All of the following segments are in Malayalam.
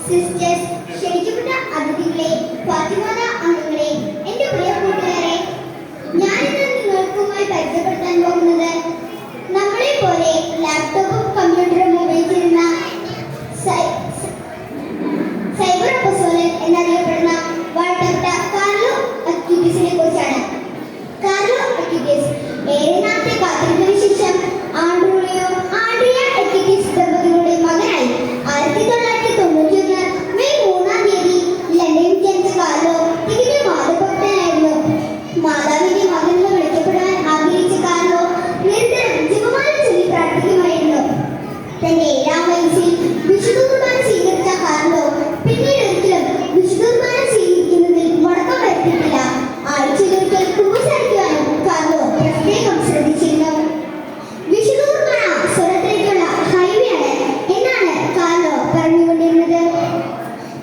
സിസ്റ്റേഴ്സ്, ക്ഷണിക്കപ്പെട്ട അതിഥികളെ, ഫാത്തിമാത അംഗങ്ങളെ, എന്റെ പ്രിയ കൂട്ടുകാരെ, ഞാനിന്ന് നിങ്ങൾക്കുമായി പരിചയപ്പെടുത്താൻ പോകുന്നത് നമ്മളെ പോലെ ലാപ്ടോപ്പും കമ്പ്യൂട്ടറും ഉപയോഗിച്ചിരുന്ന സൈബർ അപ്പസോലൻ എന്നറിയപ്പെടുന്ന വാഴ്ത്തപ്പെട്ട കാർലോ അക്യൂറ്റസിനെ കുറിച്ചാണ്. കാർലോ അക്യൂറ്റസ് ഏറെ നാളത്തെ കാത്തിരിപ്പിന് ശേഷം ആൻഡ്രിയ അക്യൂറ്റസ് ദമ്പതികളുടെ മകനായി 1991 മെയ് 3-ാം തീയതി ലണ്ടനിൽ ജനിച്ച കാർലോ തികഞ്ഞ മാതൃഭക്തനായിരുന്നു. മാതാവിന്റെ മകൻ എന്ന് വിളിക്കപ്പെടാൻ ആഗ്രഹിച്ച കാർലോ നിരന്തരം ജപമാല ചൊല്ലി പ്രാർത്ഥിക്കുമായിരുന്നു. തന്റെ 7-ാം വയസ്സിൽ വിശുദ്ധ കുർബാന സ്വീകരിച്ച കാർലോ പിന്നീട് ഒരിക്കലും വിശുദ്ധ കുർബാന സ്വീകരിക്കുന്നതിൽ മുടക്കം വരുത്തിയിട്ടില്ല. ആഴ്ചയിലൊരിക്കൽ കുമ്പസാരിക്കുവാനും കാർലോ പ്രത്യേകം ശ്രദ്ധിച്ചിരുന്നു. വിശുദ്ധ കുർബാന സ്വർഗ്ഗത്തിലേക്കുള്ള ഹൈവേയാണ് എന്നാണ് കാർലോ പറഞ്ഞുകൊണ്ടിരുന്നത്.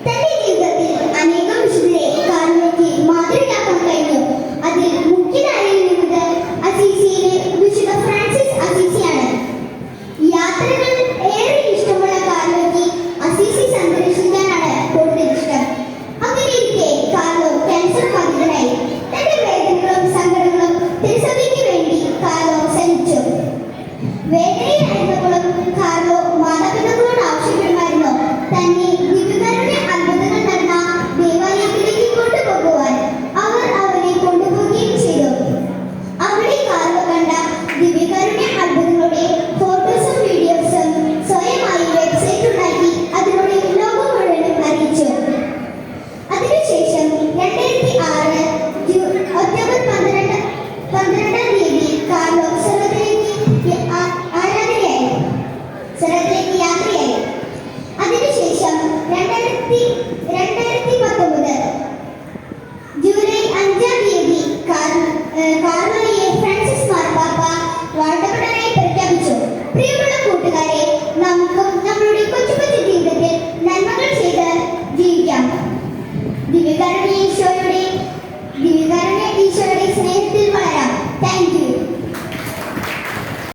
തന്റെ ജീവിതത്തിൽ അനേകം വിശുദ്ധരെ കാർലോയ്ക്ക് മാതൃകയാക്കാൻ കഴിഞ്ഞു. അതിൽ മുഖ്യധാരയിൽ നിന്നത് അസീസിയിലെ വിശുദ്ധ ഫ്രാൻസിസ് അസീസിയാണ്. യാത്രകൾ ഏറെ ഇഷ്ടമുള്ള കാർലോയ്ക്ക് അസീസി സന്ദർശിക്കാനാണ് കൂടുതൽ ഇഷ്ടം. അങ്ങനെയിരിക്കെ കാർലോ ക്യാൻസർ ബാധിതനായി. തന്റെ വേദനകളും സങ്കടങ്ങളും തിരുസഭയ്ക്ക് വേണ്ടി കാർലോ സഹിച്ചു. വേദനയിലായിരുന്നപ്പോഴും കാർലോ മാതാപിതാക്കളോട് ആവശ്യപ്പെടുമായിരുന്നു തന്നെ ദിവ്യകാരുണ്യ അത്ഭുതങ്ങൾ നടന്ന ദേവാലയത്തിലേക്ക് കൊണ്ടുപോകുവാൻ. അവർ അവനെ കൊണ്ടുപോവുകയും ചെയ്തു. അവിടെ കാർലോ കണ്ട ദിവ്യകാരുണ്യ അത്ഭുതങ്ങളുടെ ഫോട്ടോസും വീഡിയോസും സ്വയമായി വെബ്സൈറ്റ് ഉണ്ടാക്കി അതിലൂടെ ലോകം മുഴുവനും അറിയിച്ചു. അതിനുശേഷം 2006 ഒക്ടോബർ 12-ാം തീയതി കാർലോ സ്വർഗ്ഗത്തിലേക്ക് യാത്രയായി. അതിനുശേഷം 2019 ജൂലൈ 5-ാം തീയതി കാർലോയെ ഫ്രാൻസിസ് മാർപ്പാപ്പ വാഴ്ത്തപ്പെട്ടവനായി പ്രഖ്യാപിച്ചു. പ്രിയമുള്ള കൂട്ടുകാരെ, നമുക്കും നമ്മളുടെ കൊച്ചു കൊച്ചു ജീവിതത്തിൽ നന്മകൾ ചെയ്ത് ജീവിക്കാം. ദിവ്യകാരുണ്യ ഈശോയുടെ സ്നേഹത്തിൽ